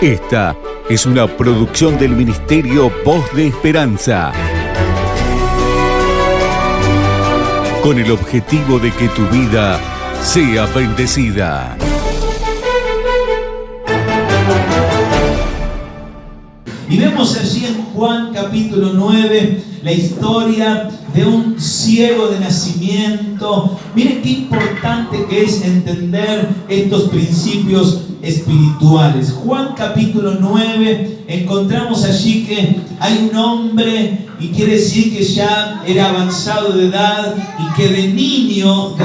Esta es una producción del Ministerio Voz de Esperanza, con el objetivo de que tu vida sea bendecida. Y vemos allí en Juan capítulo 9 la historia de un ciego de nacimiento. Miren qué importante que es entender estos principios espirituales. Juan capítulo 9, encontramos allí que hay un hombre, y quiere decir que ya era avanzado de edad y que de niño,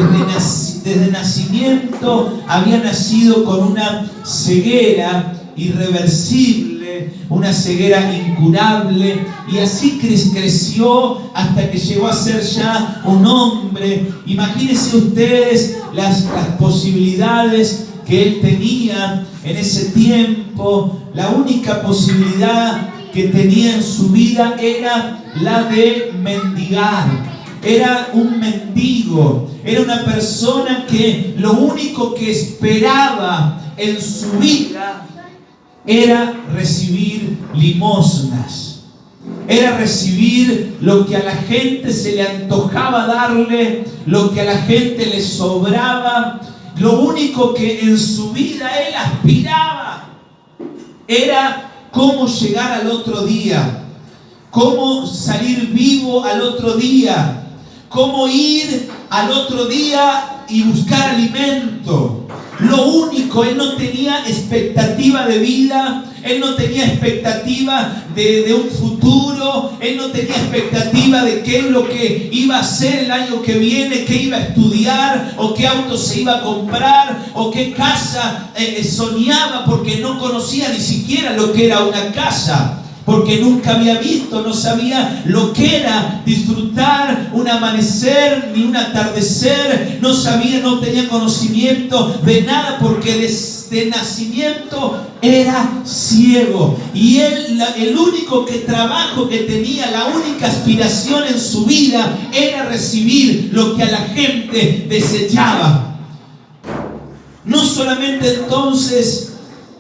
desde nacimiento, había nacido con una ceguera irreversible, una ceguera incurable, y así creció hasta que llegó a ser ya un hombre. Imagínense ustedes las posibilidades que él tenía en ese tiempo. La única posibilidad que tenía en su vida era la de mendigar. Era un mendigo, era una persona que lo único que esperaba en su vida era recibir limosnas, era recibir lo que a la gente se le antojaba darle, lo que a la gente le sobraba. Lo único que en su vida él aspiraba era cómo llegar al otro día, cómo salir vivo al otro día, cómo ir al otro día y buscar alimento. Lo único, él no tenía expectativa de vida, él no tenía expectativa de un futuro, él no tenía expectativa de qué es lo que iba a hacer el año que viene, qué iba a estudiar, o qué auto se iba a comprar, o qué casa soñaba, porque no conocía ni siquiera lo que era una casa. Porque nunca había visto, no sabía lo que era disfrutar un amanecer ni un atardecer, no tenía conocimiento de nada, porque desde nacimiento era ciego. Y él, el único trabajo que tenía, la única aspiración en su vida era recibir lo que a la gente desechaba. No solamente entonces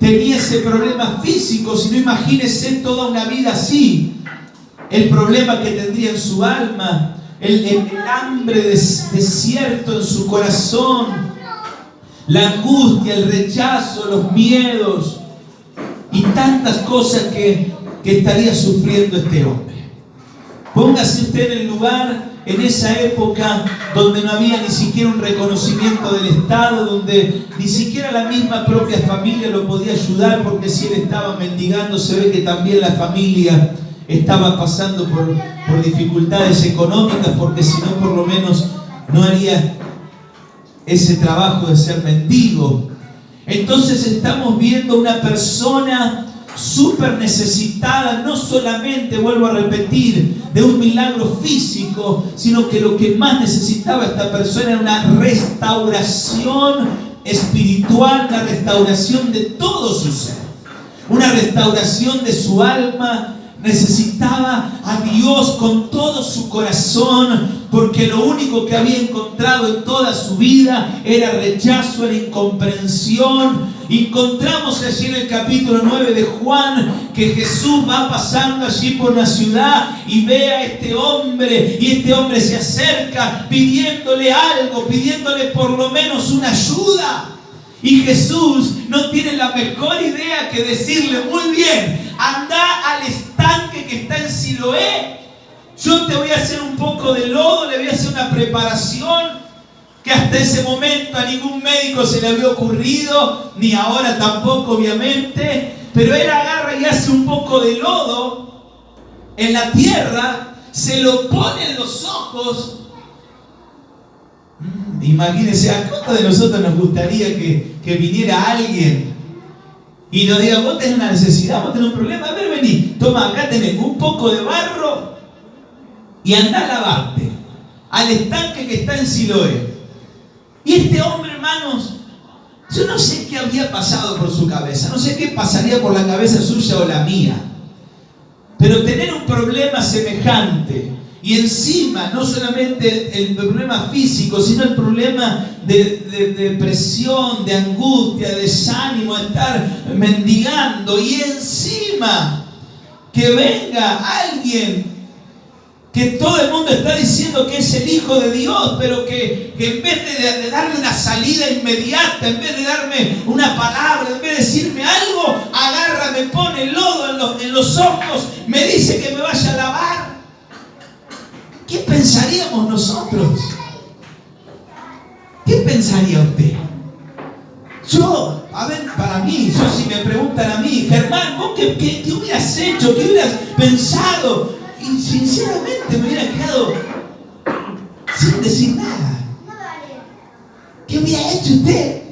tenía ese problema físico, sino imagínese toda una vida así. El problema que tendría en su alma, el hambre desierto en su corazón, la angustia, el rechazo, los miedos y tantas cosas que estaría sufriendo este hombre. Póngase usted en el lugar, en esa época donde no había ni siquiera un reconocimiento del Estado, donde ni siquiera la misma propia familia lo podía ayudar, porque si él estaba mendigando, se ve que también la familia estaba pasando por dificultades económicas, porque si no, por lo menos no haría ese trabajo de ser mendigo. Entonces estamos viendo una persona súper necesitada, no solamente, vuelvo a repetir, de un milagro físico, sino que lo que más necesitaba esta persona era una restauración espiritual, una restauración de todo su ser, una restauración de su alma. Necesitaba a Dios con todo su corazón, porque lo único que había encontrado en toda su vida era rechazo, era incomprensión. Encontramos allí en el capítulo 9 de Juan que Jesús va pasando allí por una ciudad y ve a este hombre, y este hombre se acerca pidiéndole algo, pidiéndole por lo menos una ayuda. Y Jesús no tiene la mejor idea que decirle: muy bien, anda al estanque que está en Siloé, yo te voy a hacer un poco de lodo, le voy a hacer una preparación que hasta ese momento a ningún médico se le había ocurrido, ni ahora tampoco obviamente. Pero él agarra y hace un poco de lodo en la tierra, se lo pone en los ojos. Imagínense, ¿a cuántos de nosotros nos gustaría que viniera alguien y nos diga: vos tenés una necesidad, vos tenés un problema, a ver, vení, toma, acá tenés un poco de barro y andá a lavarte al estanque que está en Siloé? Y este hombre, hermanos, yo no sé qué había pasado por su cabeza, no sé qué pasaría por la cabeza suya o la mía, pero tener un problema semejante Y encima, no solamente el problema físico, sino el problema de depresión, de angustia, de desánimo, de estar mendigando. Y encima, que venga alguien que todo el mundo está diciendo que es el Hijo de Dios, pero que en vez de darme una salida inmediata, en vez de darme una palabra, en vez de decirme algo, agarra, me pone lodo en los ojos, me dice que me vaya a lavar. ¿Qué pensaríamos nosotros? ¿Qué pensaría usted? Yo, a ver, para mí, si me preguntan a mí, Germán, ¿vos qué hubieras hecho? ¿Qué hubieras pensado? Y sinceramente me hubiera quedado sin decir nada. ¿Qué hubiera hecho usted?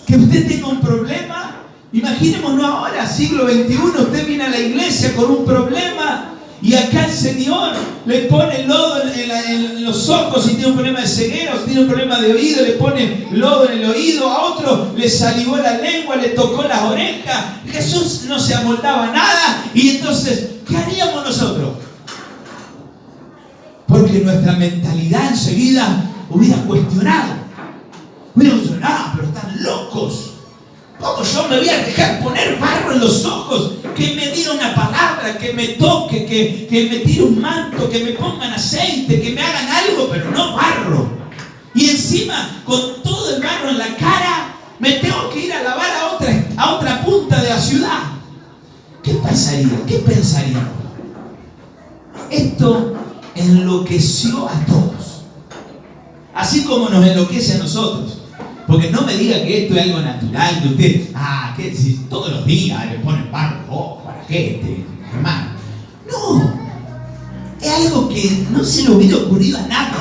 Que usted tenga un problema. Imaginémonos ahora, siglo XXI, usted viene a la iglesia con un problema y acá el Señor le pone lodo en los ojos y tiene un problema de ceguera, o si tiene un problema de oído, le pone lodo en el oído, a otro le salivó la lengua, le tocó las orejas. Jesús no se amoldaba nada y entonces, ¿qué haríamos nosotros? Porque nuestra mentalidad enseguida hubiera cuestionado. Hubiera dicho, no, pero están locos. ¿Cómo yo me voy a dejar poner barro en los ojos? Que me diga una palabra, que me toque, que me tire un manto, que me pongan aceite, que me hagan algo, pero no barro. Y encima, con todo el barro en la cara, me tengo que ir a lavar a otra punta de la ciudad. ¿Qué pasaría? ¿Qué pensaría? Esto enloqueció a todos. Así como nos enloquece a nosotros. Porque no me diga que esto es algo natural, que usted, ¿qué decís? Todos los días le ponen barro a la gente, hermano. No, es algo que no se le hubiera ocurrido a nadie.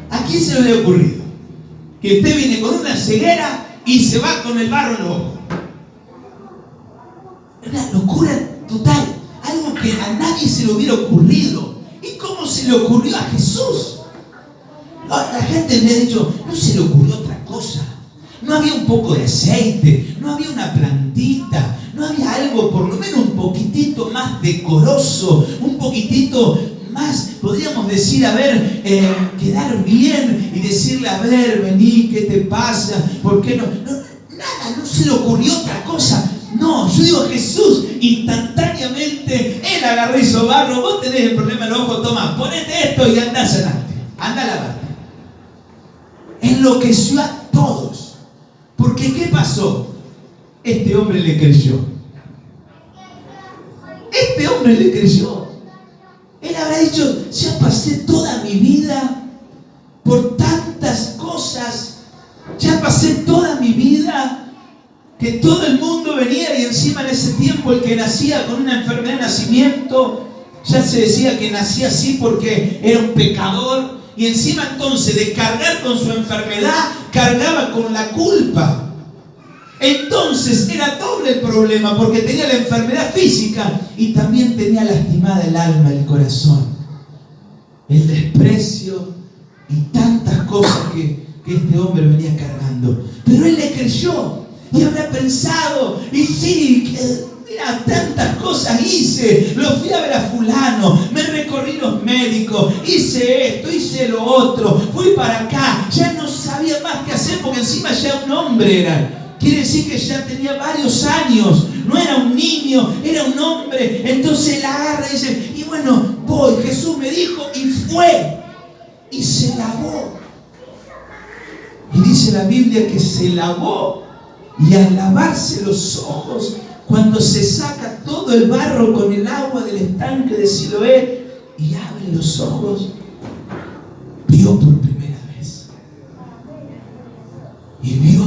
¿A quién se le hubiera ocurrido? Que usted viene con una ceguera y se va con el barro en los ojos. Es una locura total, algo que a nadie se le hubiera ocurrido. ¿Y cómo se le ocurrió a Jesús? La gente me ha dicho, no se le ocurrió otra cosa. No había un poco de aceite, no había una plantita, no había algo por lo menos un poquitito más decoroso, un poquitito más, podríamos decir, a ver, quedar bien y decirle, a ver, vení, ¿qué te pasa? ¿Por qué no? Nada, no se le ocurrió otra cosa. No, yo digo, Jesús instantáneamente, él agarró y hizo barro. Vos tenés el problema en el ojo, toma, ponete esto y andá a sanarte, anda a lavarte. Enloqueció a todos. Porque ¿qué pasó? Este hombre le creyó. Este hombre le creyó. Él habrá dicho, ya pasé toda mi vida por tantas cosas. Ya pasé toda mi vida que todo el mundo venía y encima en ese tiempo el que nacía con una enfermedad de nacimiento, ya se decía que nacía así porque era un pecador. Y encima entonces de cargar con su enfermedad, cargaba con la culpa. Entonces era doble el problema, porque tenía la enfermedad física y también tenía lastimada el alma, el corazón, el desprecio y tantas cosas que este hombre venía cargando. Pero él le creyó y habrá pensado, y sí, mira, tantas cosas hice, lo fui a ver a fulano, me recorrí los médicos, hice esto, hice lo otro, fui para acá, ya no sabía más qué hacer porque encima ya un hombre era. Quiere decir que ya tenía varios años, no era un niño, era un hombre. Entonces él agarra y dice, y bueno, voy, Jesús me dijo, y fue, y se lavó. Y dice la Biblia que se lavó, y al lavarse los ojos, cuando se saca todo el barro con el agua del estanque de Siloé y abre los ojos, vio por primera vez. Y vio,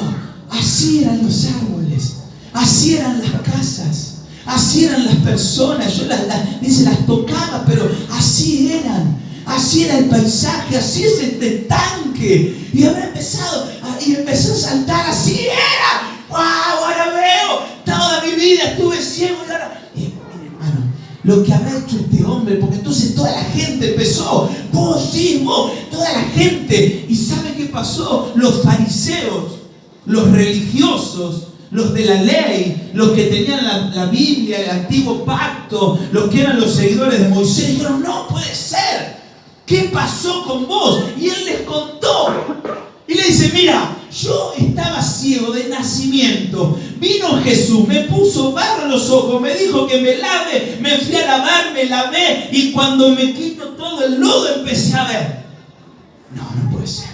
así eran los árboles, así eran las casas, así eran las personas. Yo las tocaba, pero así eran. Así era el paisaje, así es este tanque. Y habrá empezado, y empezó a saltar, así era. ¡Wow! Ahora veo, toda mi vida estuve ciego y ahora... Mire, hermano, lo que habrá hecho este hombre, porque entonces toda la gente empezó, vos, sí, vos, toda la gente. ¿Y sabe qué pasó? Los fariseos, los religiosos, los de la ley, los que tenían la Biblia, el antiguo pacto, los que eran los seguidores de Moisés, dijeron, no puede ser. ¿Qué pasó con vos? Y él les contó. Y le dice, mira, yo estaba ciego de nacimiento. Vino Jesús, me puso barro en los ojos, me dijo que me lave, me fui a lavar, me lavé. Y cuando me quito todo el lodo empecé a ver. No puede ser.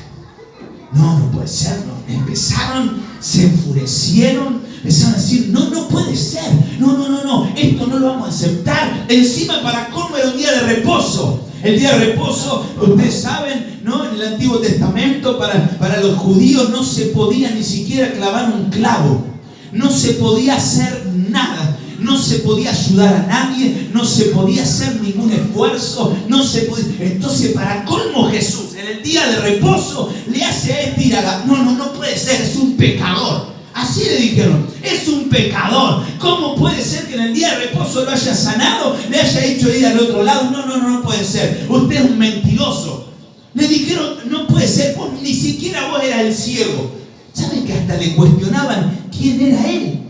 No puede ser. No. Empezaron, se enfurecieron, empezaron a decir, no puede ser. No, esto no lo vamos a aceptar. Encima, para cómo era un día de reposo. El día de reposo, ustedes saben, ¿no? En el Antiguo Testamento, para los judíos no se podía ni siquiera clavar un clavo. No se podía hacer nada. No se podía ayudar a nadie. No se podía hacer ningún esfuerzo. No se podía. Entonces, para colmo, Jesús, en el día de reposo, le hace a este ir a la... No puede ser, es un pecador. Así le dijeron, es un pecador. ¿Cómo puede ser que en el día de reposo lo haya sanado, le haya hecho ir al otro lado? No puede ser. Usted es un mentiroso. Le dijeron, no puede ser, vos, ni siquiera vos eras el ciego. ¿Saben que hasta le cuestionaban quién era él?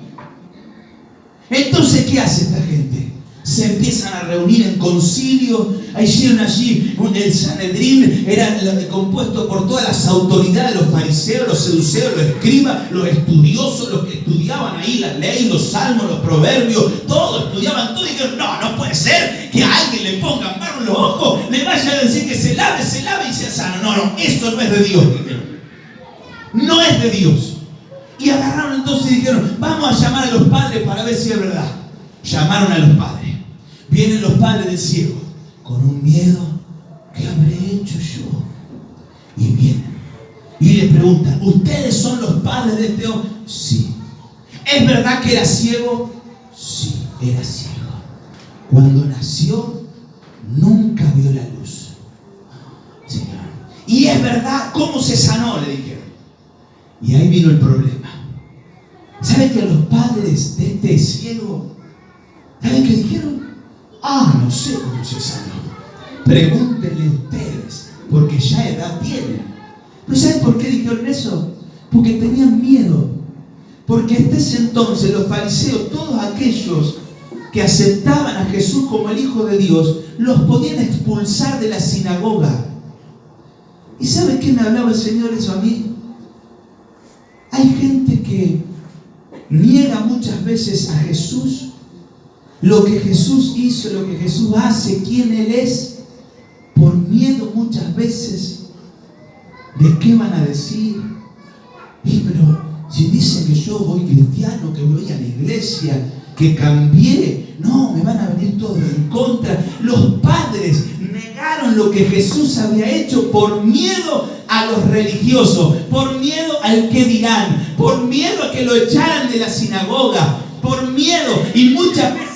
Entonces, ¿qué hace esta gente? Se empiezan a reunir en concilio. Hicieron allí el Sanedrín, era compuesto por todas las autoridades, los fariseos, los seduceos, los escribas, los estudiosos, los que estudiaban ahí la ley, los salmos, los proverbios, todos estudiaban todo y dijeron, no puede ser que a alguien le pongan barro en los ojos, le vaya a decir que se lave y sea sano. No, eso no es de Dios, dijeron. No es de Dios. Y agarraron entonces y dijeron, vamos a llamar a los padres para ver si es verdad. Llamaron a los padres. Vienen los padres del ciego con un miedo. ¿Qué habré hecho yo? Y vienen y le preguntan, ¿ustedes son los padres de este hombre? Sí. ¿Es verdad que era ciego? Sí, era ciego. Cuando nació, nunca vio la luz. Señor. ¿Y es verdad? ¿Cómo se sanó? Le dijeron. Y ahí vino el problema. ¿Saben que los padres de este ciego, ¿saben qué dijeron? No sé cómo se sanó. Pregúntenle ustedes, porque ya edad tienen. ¿No saben por qué dijeron eso? Porque tenían miedo. Porque hasta ese entonces los fariseos, todos aquellos que aceptaban a Jesús como el Hijo de Dios, los podían expulsar de la sinagoga. ¿Y saben qué me hablaba el Señor eso a mí? Hay gente que niega muchas veces a Jesús, lo que Jesús hizo, lo que Jesús hace, quién Él es, por miedo muchas veces de qué van a decir. Pero si dicen que yo voy cristiano, que voy a la iglesia, que cambié, no, me van a venir todos en contra. Los padres negaron lo que Jesús había hecho por miedo a los religiosos, por miedo al que dirán, por miedo a que lo echaran de la sinagoga, por miedo. Y muchas veces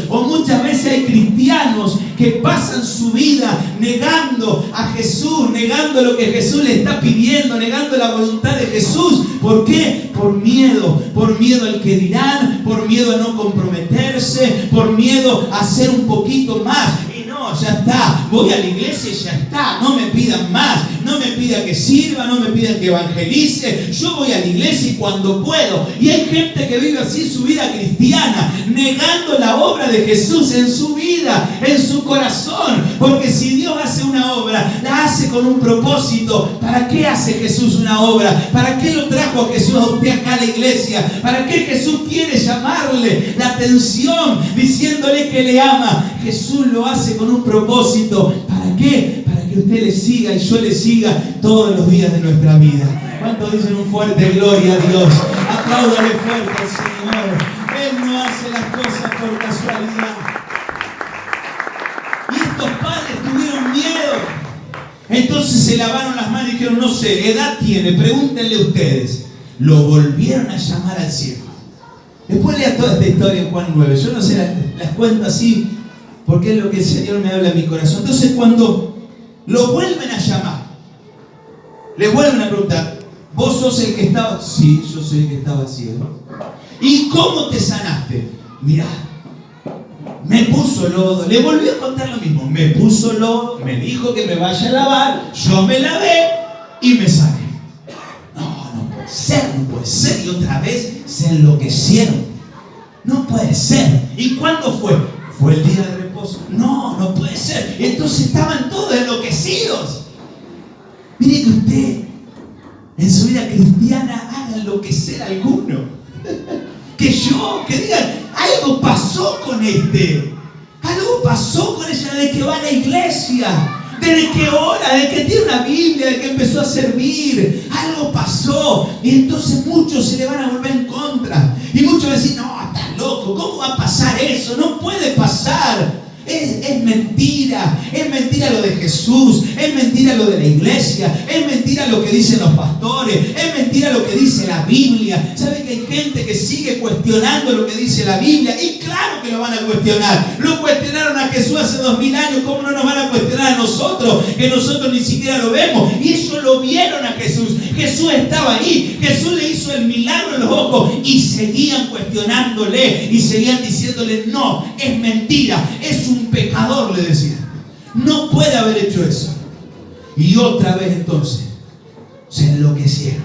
o muchas veces hay cristianos que pasan su vida negando a Jesús, negando lo que Jesús le está pidiendo, negando la voluntad de Jesús. ¿Por qué? Por miedo al que dirán, por miedo a no comprometerse, por miedo a hacer un poquito más. Y no, ya está, voy a la iglesia y ya está, no me pidan más, no me pidan que sirva, no me pidan que evangelice, yo voy a la iglesia y cuando puedo. Y hay gente que vive así su vida cristiana, negando la obra de Jesús en su vida, en su corazón, porque si Dios hace una obra, la hace con un propósito. ¿Para qué hace Jesús una obra? ¿Para qué lo trajo a Jesús a usted acá a la iglesia? ¿Para qué Jesús quiere llamarle la atención diciéndole que le ama? Jesús lo hace con un propósito. ¿Para qué? Para que usted le siga y yo le siga todos los días de nuestra vida. ¿Cuántos dicen un fuerte gloria a Dios? Apláudale fuerte al Señor. Él no hace las cosas por casualidad. Y estos padres tuvieron miedo. Entonces se lavaron las manos y dijeron, no sé, edad tiene, pregúntenle ustedes. Lo volvieron a llamar al ciego. Después lea toda esta historia en Juan 9. Yo no sé, las cuento así porque es lo que el Señor me habla en mi corazón. Entonces cuando lo vuelven a llamar, le vuelven a preguntar, ¿vos sos el que estaba? Sí, yo soy el que estaba ciego. ¿Y cómo te sanaste? Mirá, me puso lodo. Le volví a contar lo mismo. Me puso lodo, me dijo que me vaya a lavar, yo me lavé y me sané. No puede ser, no puede ser. Y otra vez se enloquecieron. No puede ser. ¿Y cuándo fue? ¿Fue el día de reposo? No, no puede ser. Entonces estaban todos enloquecidos. Mire que usted en su vida cristiana haga enloquecer a alguno. Que digan, algo pasó con este. Algo pasó con ella desde que va a la iglesia. Desde que ora, desde que tiene una Biblia, desde que empezó a servir. Algo pasó. Y entonces muchos se le van a volver en contra. Y muchos van a decir, no, estás loco. ¿Cómo va a pasar eso? No puede pasar. Es mentira lo de Jesús, es mentira lo de la iglesia, es mentira lo que dicen los pastores, es mentira lo que dice la Biblia. ¿Sabe que hay gente que sigue cuestionando lo que dice la Biblia? Y claro que lo van a cuestionar. Lo cuestionaron a Jesús hace 2000 años, ¿cómo no nos van a cuestionar a nosotros? Que nosotros ni siquiera lo vemos. Y ellos lo vieron a Jesús. Jesús estaba ahí, Jesús le hizo el milagro en los ojos y seguían cuestionándole y seguían diciéndole, no, es mentira, es un pecador, le decía. No puede haber hecho eso. Y otra vez entonces se enloquecieron.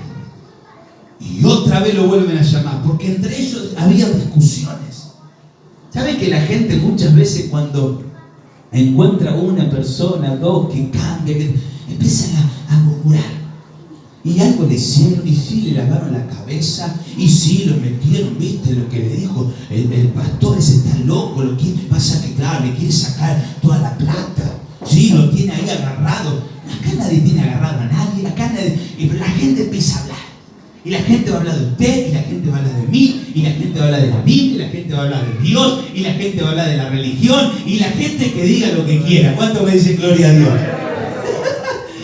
Y otra vez lo vuelven a llamar, porque entre ellos había discusiones. ¿Sabe que la gente muchas veces cuando encuentra una persona, dos, que cambia, que empiezan a murmurar? Y algo le hicieron, y sí le lavaron la cabeza, y sí lo metieron, ¿viste? Lo que le dijo el pastor ese está loco, lo que pasa que claro, le quiere sacar toda la plata. Sí, lo tiene ahí agarrado. Acá nadie tiene agarrado a nadie, acá nadie. Pero la gente empieza a hablar. Y la gente va a hablar de usted, y la gente va a hablar de mí, y la gente va a hablar de la Biblia, y la gente va a hablar de Dios, y la gente va a hablar de la religión, y la gente que diga lo que quiera. ¿Cuánto me dice gloria a Dios?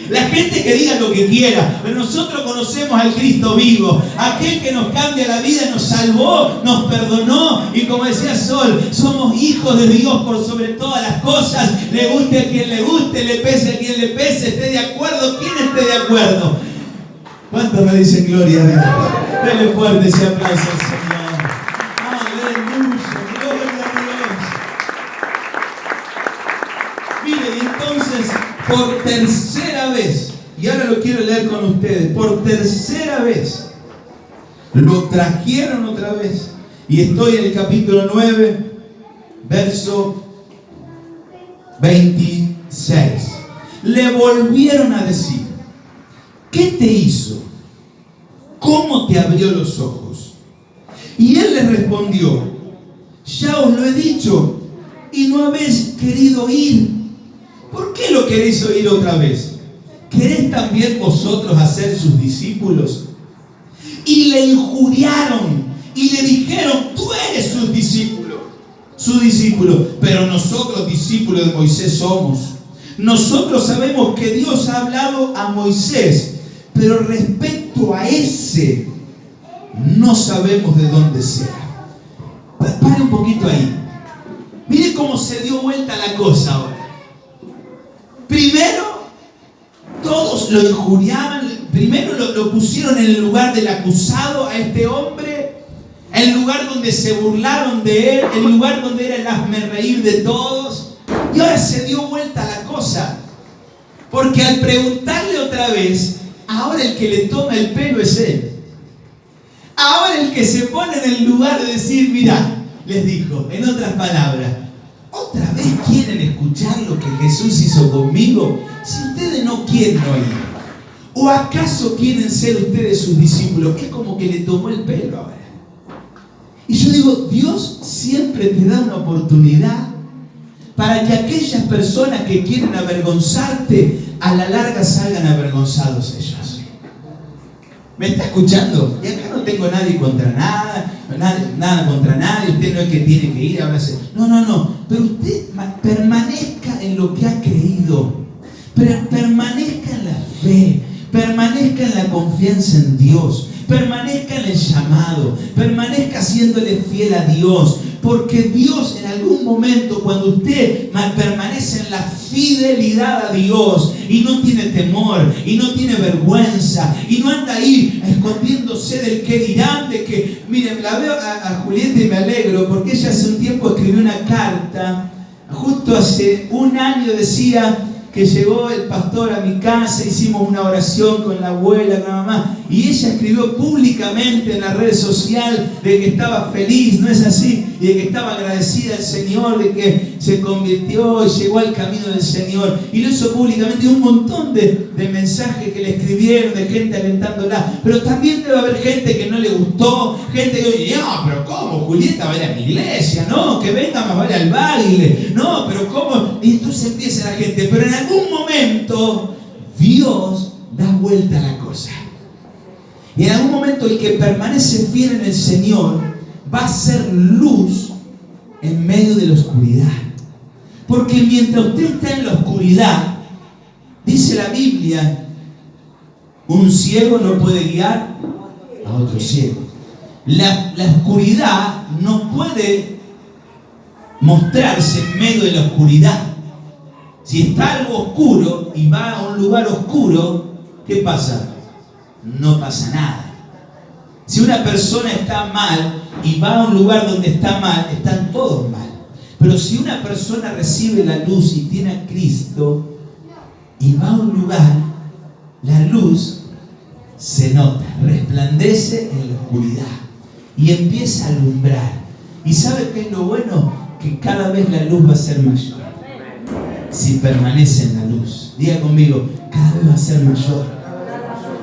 La gente que diga lo que quiera, pero nosotros conocemos al Cristo vivo, aquel que nos cambia la vida, nos salvó, nos perdonó, y como decía Sol, somos hijos de Dios por sobre todas las cosas. Le guste a quien le guste, le pese a quien le pese, esté de acuerdo quien esté de acuerdo. ¿Cuántos me dicen gloria a Dios? Denle fuerte ese aplauso al Señor. Aleluya, gloria a Dios. Mire, y entonces, por tercera vez, y ahora lo quiero leer con ustedes, por tercera vez, lo trajeron otra vez, y estoy en el capítulo 9, verso 26. Le volvieron a decir, ¿qué te hizo? ¿Cómo te abrió los ojos? Y él les respondió, ya os lo he dicho, y no habéis querido oír. ¿Por qué lo queréis oír otra vez? ¿Queréis también vosotros hacer sus discípulos? Y le injuriaron y le dijeron, tú eres su discípulo, pero nosotros discípulos de Moisés somos. Nosotros sabemos que Dios ha hablado a Moisés, pero respecto a ese, no sabemos de dónde sea. Pare un poquito ahí. Mire cómo se dio vuelta la cosa ahora. Primero, todos lo injuriaban. Primero lo pusieron en el lugar del acusado a este hombre, el lugar donde se burlaron de él, el lugar donde era el hazmerreír de todos. Y ahora se dio vuelta la cosa, porque al preguntarle otra vez, ahora el que le toma el pelo es él. Ahora el que se pone en el lugar de decir, mirá, les dijo, en otras palabras, ¿otra vez quieren escuchar lo que Jesús hizo conmigo? Si ustedes no quieren oír, ¿o acaso quieren ser ustedes sus discípulos? Es como que le tomó el pelo ahora. Y yo digo, Dios siempre te da una oportunidad para que aquellas personas que quieren avergonzarte, a la larga salgan avergonzados ellos. ¿Me está escuchando? Y acá no tengo nadie contra nada contra nadie. Usted no es que tiene que ir a hablarse. No. Pero usted permanezca en lo que ha creído. Permanezca en la fe. Permanezca en la confianza en Dios. Permanezca en el llamado. Permanezca siéndole fiel a Dios. Porque Dios en algún momento, cuando usted permanece en la fidelidad a Dios y no tiene temor y no tiene vergüenza y no anda ahí escondiéndose del qué dirán, de que, miren, la veo a Julieta y me alegro porque ella hace un tiempo escribió una carta, justo hace un año decía, que llegó el pastor a mi casa, hicimos una oración con la abuela, con la mamá, y ella escribió públicamente en la red social de que estaba feliz, ¿no es así? Y de que estaba agradecida al Señor, de que se convirtió y llegó al camino del Señor. Y lo hizo públicamente, y un montón de mensajes que le escribieron, de gente alentándola. Pero también debe haber gente que no le gustó, gente que dice, no, pero ¿cómo? Julieta va a ir a mi iglesia, no, que venga más vale al baile, no, pero ¿cómo? Y entonces empieza la gente, pero en algún momento Dios da vuelta a la cosa. Y en algún momento el que permanece fiel en el Señor va a ser luz en medio de la oscuridad. Porque mientras usted está en la oscuridad, dice la Biblia, un ciego no puede guiar a otro ciego. La oscuridad no puede mostrarse en medio de la oscuridad. Si está algo oscuro y va a un lugar oscuro, ¿qué pasa? No pasa nada. Si una persona está mal y va a un lugar donde está mal, están todos mal. Pero si una persona recibe la luz y tiene a Cristo y va a un lugar, la luz se nota, resplandece en la oscuridad y empieza a alumbrar. ¿Y sabe qué es lo bueno? Que cada vez la luz va a ser mayor. Si permanece en la luz. Diga conmigo, cada vez va a ser mayor.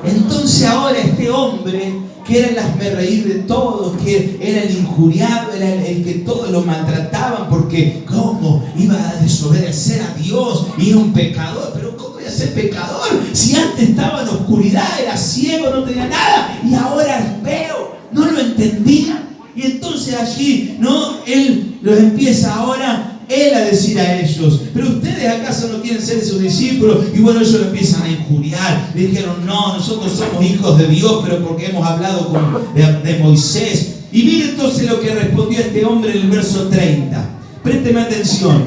Entonces ahora este hombre, que era el hazmerreír de todos, que era el injuriado, era el que todos lo maltrataban porque ¿cómo? Iba a desobedecer a Dios y era un pecador. Pero ¿cómo iba a ser pecador? Si antes estaba en oscuridad, era ciego, no tenía nada, y ahora veo. No lo entendía. Y entonces allí, ¿no? Él los empieza ahora él a decir a ellos, pero ustedes acaso no quieren ser sus discípulos. Y bueno, ellos lo empiezan a injuriar. Le dijeron, no, nosotros somos hijos de Dios, pero porque hemos hablado de Moisés. Y miren entonces lo que respondió este hombre en el verso 30. Présteme atención.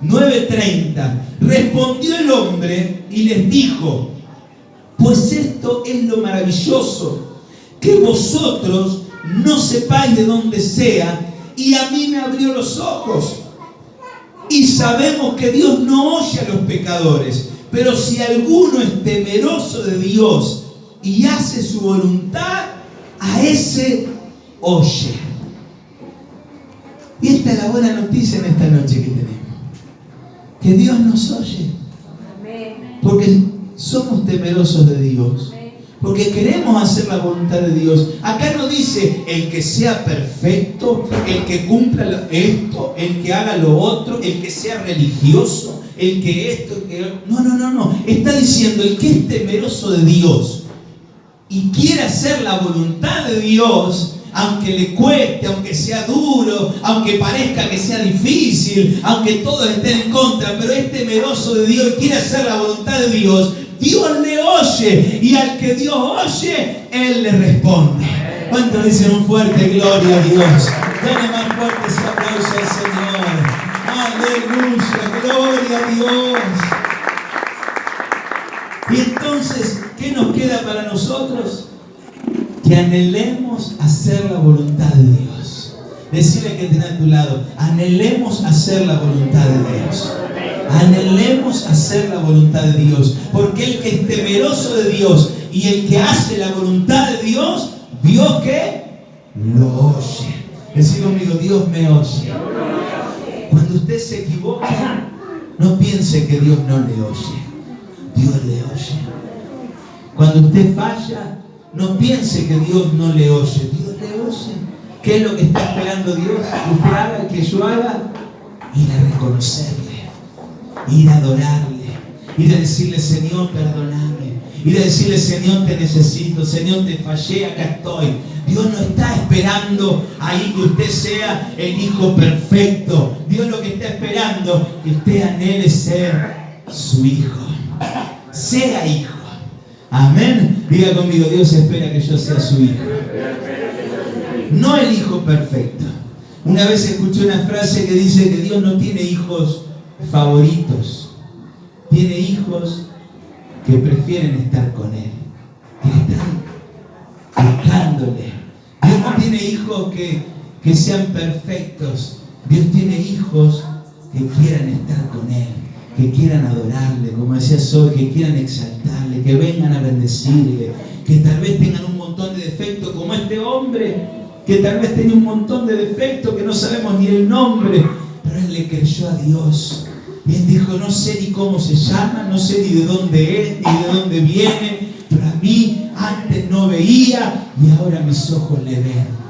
9:30. Respondió el hombre y les dijo, pues esto es lo maravilloso, que vosotros no sepáis de dónde sea, y a mí me abrió los ojos. Y sabemos que Dios no oye a los pecadores, pero si alguno es temeroso de Dios y hace su voluntad, a ese oye. Y esta es la buena noticia en esta noche que tenemos. Que Dios nos oye. Porque somos temerosos de Dios. Porque queremos hacer la voluntad de Dios. Acá no dice el que sea perfecto, el que cumpla esto, el que haga lo otro, el que sea religioso, el que esto, el que... No. Está diciendo el que es temeroso de Dios y quiere hacer la voluntad de Dios, aunque le cueste, aunque sea duro, aunque parezca que sea difícil, aunque todos estén en contra, pero es temeroso de Dios y quiere hacer la voluntad de Dios, Dios le oye, y al que Dios oye, Él le responde. ¿Cuántos dicen un fuerte gloria a Dios? Dale más fuerte ese aplauso al Señor. Aleluya, gloria a Dios. Y entonces, ¿qué nos queda para nosotros? Que anhelemos hacer la voluntad de Dios. Decirle que tiene a tu lado, anhelemos hacer la voluntad de Dios. Anhelemos hacer la voluntad de Dios, porque el que es temeroso de Dios y el que hace la voluntad de Dios, Dios que lo oye. Decir conmigo, Dios me oye. Cuando usted se equivoca, no piense que Dios no le oye. Dios le oye. Cuando usted falla, no piense que Dios no le oye. Dios le oye. ¿Qué es lo que está esperando Dios? Usted haga, que yo haga, ir a reconocerle. Ir a adorarle, ir a decirle, Señor, perdóname, ir a decirle, Señor, te necesito, Señor, te fallé, acá estoy. Dios no está esperando ahí que usted sea el hijo perfecto. Dios lo que está esperando es que usted anhele ser su hijo. Sea hijo. Amén. Diga conmigo, Dios espera que yo sea su hijo. No el hijo perfecto. Una vez escuché una frase que dice que Dios no tiene hijos favoritos, tiene hijos que prefieren estar con Él, que están buscándole. Dios no tiene hijos que sean perfectos. Dios tiene hijos que quieran estar con Él, que quieran adorarle, como decía Zoe, que quieran exaltarle, que vengan a bendecirle, que tal vez tengan un montón de defectos como este hombre, que tal vez tenía un montón de defectos que no sabemos ni el nombre, pero él le creyó a Dios. Y él dijo, no sé ni cómo se llama, no sé ni de dónde es, ni de dónde viene, pero a mí antes no veía y ahora mis ojos le ven.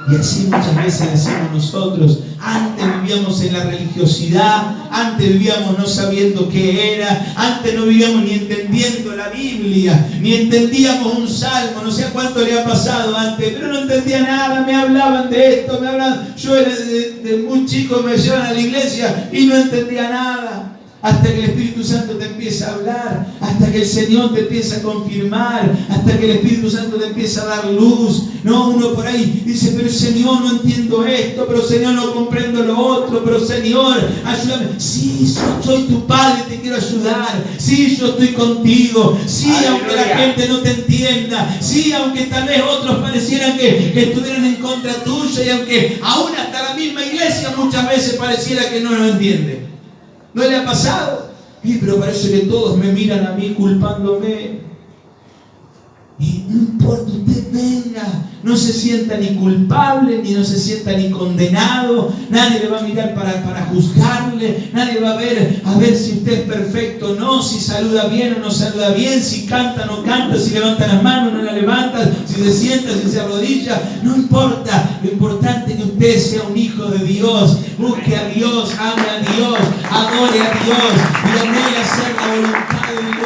Y así muchas veces decimos nosotros, antes vivíamos en la religiosidad, antes vivíamos no sabiendo qué era, antes no vivíamos ni entendiendo la Biblia, ni entendíamos un salmo, no sé a cuánto le ha pasado antes, pero no entendía nada, me hablaban de esto, me hablaban, yo de muy chico me llevaban a la iglesia y no entendía nada. Hasta que el Espíritu Santo te empieza a hablar, hasta que el Señor te empieza a confirmar, hasta que el Espíritu Santo te empieza a dar luz. No, uno por ahí dice, pero Señor, no entiendo esto, pero Señor, no comprendo lo otro, pero Señor, ayúdame. Sí, soy tu Padre, te quiero ayudar. Sí, yo estoy contigo. Sí, aleluya. Aunque la gente no te entienda. Sí, aunque tal vez otros parecieran que estuvieran en contra tuya, y aunque aún hasta la misma iglesia muchas veces pareciera que no lo entiende. ¿No le ha pasado? Pero parece que todos me miran a mí culpándome. Y no importa, usted venga, no se sienta ni culpable, ni no se sienta ni condenado. Nadie le va a mirar para juzgarle. Nadie va a ver si usted es perfecto o no, si saluda bien o no saluda bien, si canta o no canta, si levanta las manos o no la levanta, si se sienta, si se arrodilla. No importa, lo importante es que usted sea un hijo de Dios. Busque a Dios, ame a Dios, adore a Dios y anhele hacer la voluntad de Dios.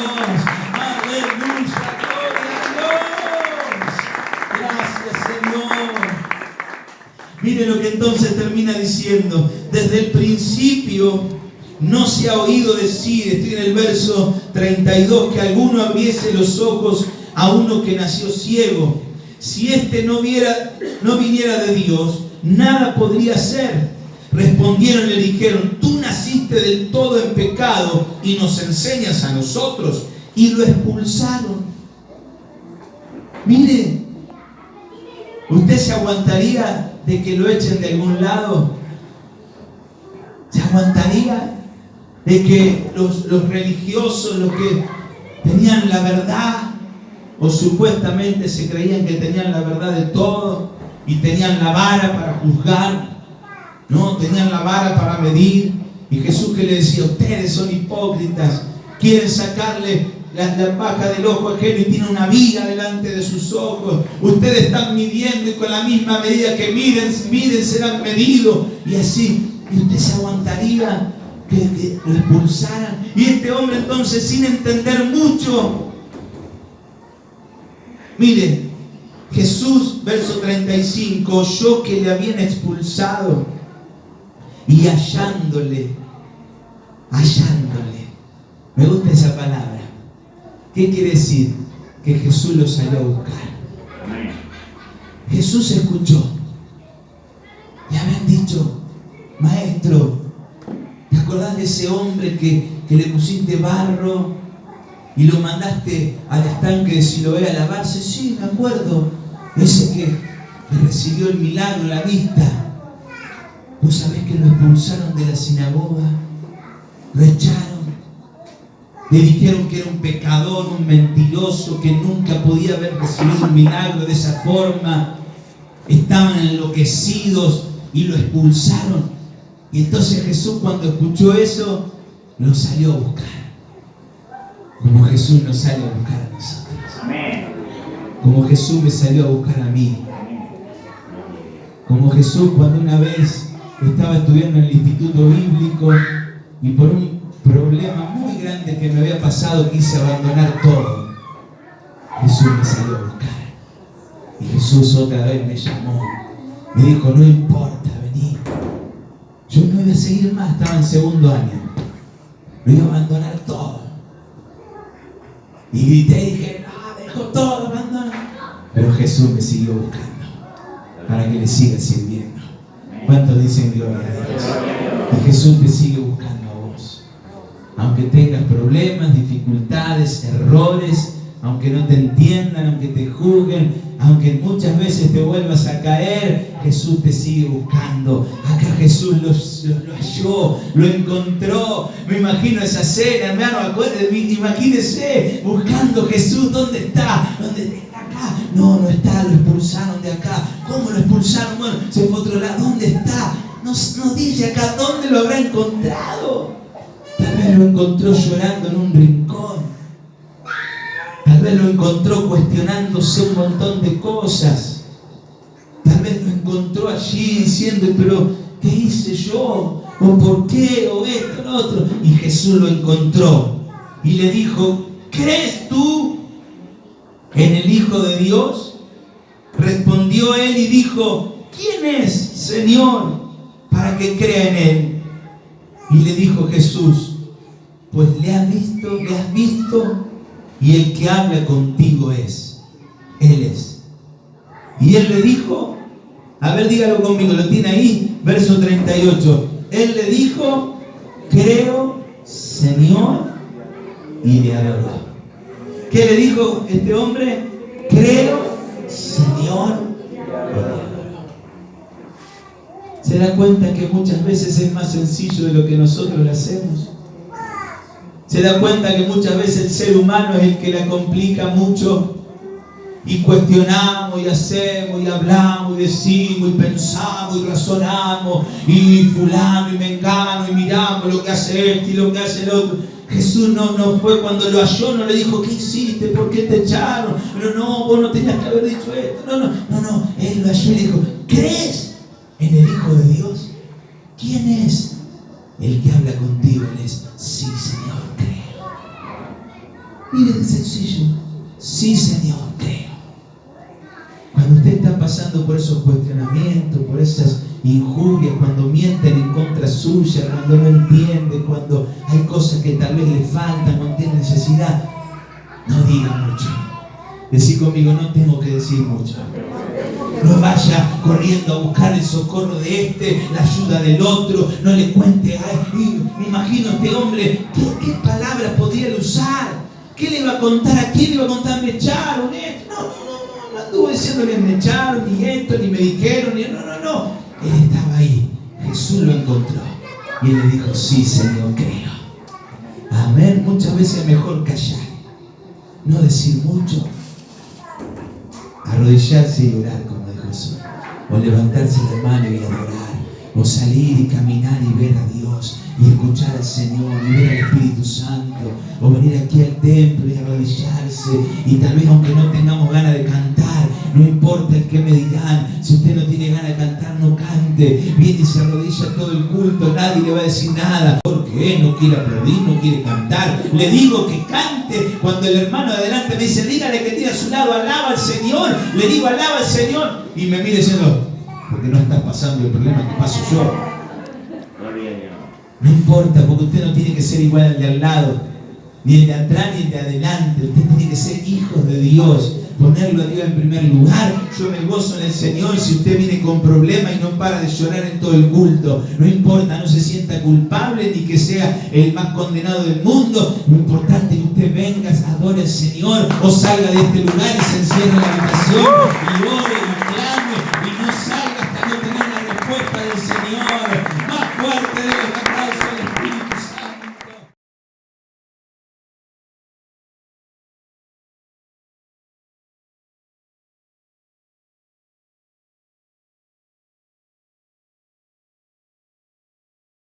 Mire lo que entonces termina diciendo. Desde el principio no se ha oído decir, estoy en el verso 32, que alguno abriese los ojos a uno que nació ciego. Si éste no viniera de Dios, nada podría hacer. Respondieron y le dijeron, tú naciste del todo en pecado y nos enseñas a nosotros. Y lo expulsaron. Mire, ¿usted se aguantaría de que lo echen de algún lado? ¿Se aguantaría de que los religiosos, los que tenían la verdad, o supuestamente se creían que tenían la verdad de todo, y tenían la vara para juzgar, no, tenían la vara para medir, y Jesús que le decía, ustedes son hipócritas, quieren sacarle la paja del ojo ajeno y tiene una viga delante de sus ojos. Ustedes están midiendo y con la misma medida que miden serán medidos. Y así, y usted se aguantaría que lo expulsaran. Y este hombre entonces, sin entender mucho, mire, Jesús, verso 35, oyó que le habían expulsado y hallándole, me gusta esa palabra. ¿Qué quiere decir? Que Jesús lo salió a buscar. Jesús escuchó. Le habían dicho, maestro, ¿te acordás de ese hombre que le pusiste barro y lo mandaste al estanque de Siloé a lavarse? Sí, me acuerdo. Ese que recibió el milagro, la vista. ¿Vos sabés que lo expulsaron de la sinagoga? Lo echaron. Le dijeron que era un pecador, un mentiroso, que nunca podía haber recibido un milagro de esa forma. Estaban enloquecidos y lo expulsaron. Y entonces Jesús, cuando escuchó eso, lo salió a buscar. Como Jesús nos sale a buscar a nosotros. Como Jesús me salió a buscar a mí. Como Jesús cuando una vez estaba estudiando en el instituto bíblico y por un problema muy grande que me había pasado, quise abandonar todo. Jesús me salió a buscar. Y Jesús otra vez me llamó. Me dijo, no importa, vení. Yo no iba a seguir más, estaba en segundo año. Lo iba a abandonar todo. Y grité y dije, no, dejo todo, abandono. Pero Jesús me siguió buscando para que le siga sirviendo. ¿Cuántos dicen gloria a Dios? Y Jesús te sigue buscando. Aunque tengas problemas, dificultades, errores, aunque no te entiendan, aunque te juzguen, aunque muchas veces te vuelvas a caer, ver, Jesús te sigue buscando. Acá Jesús lo halló, lo encontró. Me imagino esa escena, hermano, imagínese buscando Jesús. ¿Dónde está? ¿Dónde está? Acá. No está, lo expulsaron de acá. ¿Cómo lo expulsaron? Bueno, se fue a otro lado. ¿Dónde está? Nos dice acá, ¿dónde lo habrá encontrado? Tal vez lo encontró llorando en un rincón. Tal vez lo encontró cuestionándose un montón de cosas. Tal vez lo encontró allí diciendo, pero ¿qué hice yo? ¿O por qué? ¿O esto, lo otro? Y Jesús lo encontró y le dijo, ¿crees tú en el Hijo de Dios? Respondió él y dijo, ¿quién es, Señor, para que crea en él? Y le dijo Jesús, pues le has visto, y el que habla contigo Él es. Y él le dijo, a ver, dígalo conmigo, lo tiene ahí, verso 38. Él le dijo, creo, Señor, y le adoró. ¿Qué le dijo este hombre? Creo, Señor, y le adoró. ¿Se da cuenta que muchas veces es más sencillo de lo que nosotros le hacemos? ¿Se da cuenta que muchas veces el ser humano es el que la complica mucho? Y cuestionamos, y hacemos, y hablamos, y decimos, y pensamos, y razonamos, y fulano, y mengano, y miramos lo que hace este y lo que hace el otro. Jesús no fue cuando lo halló, no le dijo, ¿qué hiciste? ¿Por qué te echaron? Pero no, vos no tenías que haber dicho esto. No, él lo halló y le dijo, ¿crees en el Hijo de Dios? ¿Quién es el que habla contigo? Él es, sí, Señor, creo. Mire qué sencillo. Sí, Señor, creo. Cuando usted está pasando por esos cuestionamientos, por esas injurias, cuando mienten en contra suya, cuando no entiende, cuando hay cosas que tal vez le faltan, no tiene necesidad, no diga mucho. Decí conmigo, no tengo que decir mucho. No vaya corriendo a buscar el socorro de este, la ayuda del otro. No le cuente, ay, me imagino a este hombre, ¿qué palabras podría usar? ¿Qué le iba a contar? ¿A quién le iba a contar? ¿Me echaron esto? No anduvo diciéndole me echaron, ni esto, ni me dijeron, ni no. Él estaba ahí. Jesús lo encontró. Y él le dijo, sí, Señor, creo. Amén. Muchas veces es mejor callar. No decir mucho. Arrodillarse y orar, como dijo Jesús. O levantarse la mano y adorar. O salir y caminar y ver a Dios. Y escuchar al Señor, y ver al Espíritu Santo, o venir aquí al templo y arrodillarse, y tal vez aunque no tengamos ganas de cantar, no importa el que me dirán, si usted no tiene ganas de cantar, no cante, viene y se arrodilla todo el culto, nadie le va a decir nada, porque él no quiere aplaudir, no quiere cantar, le digo que cante, cuando el hermano de adelante me dice, dígale que tiene a su lado, alaba al Señor, le digo, alaba al Señor, y me mire diciendo, porque no estás pasando el problema que paso yo. No importa, porque usted no tiene que ser igual al de al lado, ni el de atrás ni el de adelante. Usted tiene que ser hijos de Dios, ponerlo a Dios en primer lugar. Yo me gozo en el Señor si usted viene con problemas y no para de llorar en todo el culto. No importa, no se sienta culpable ni que sea el más condenado del mundo. Lo importante es que usted venga, adore al Señor o salga de este lugar y se encierre en la habitación y ore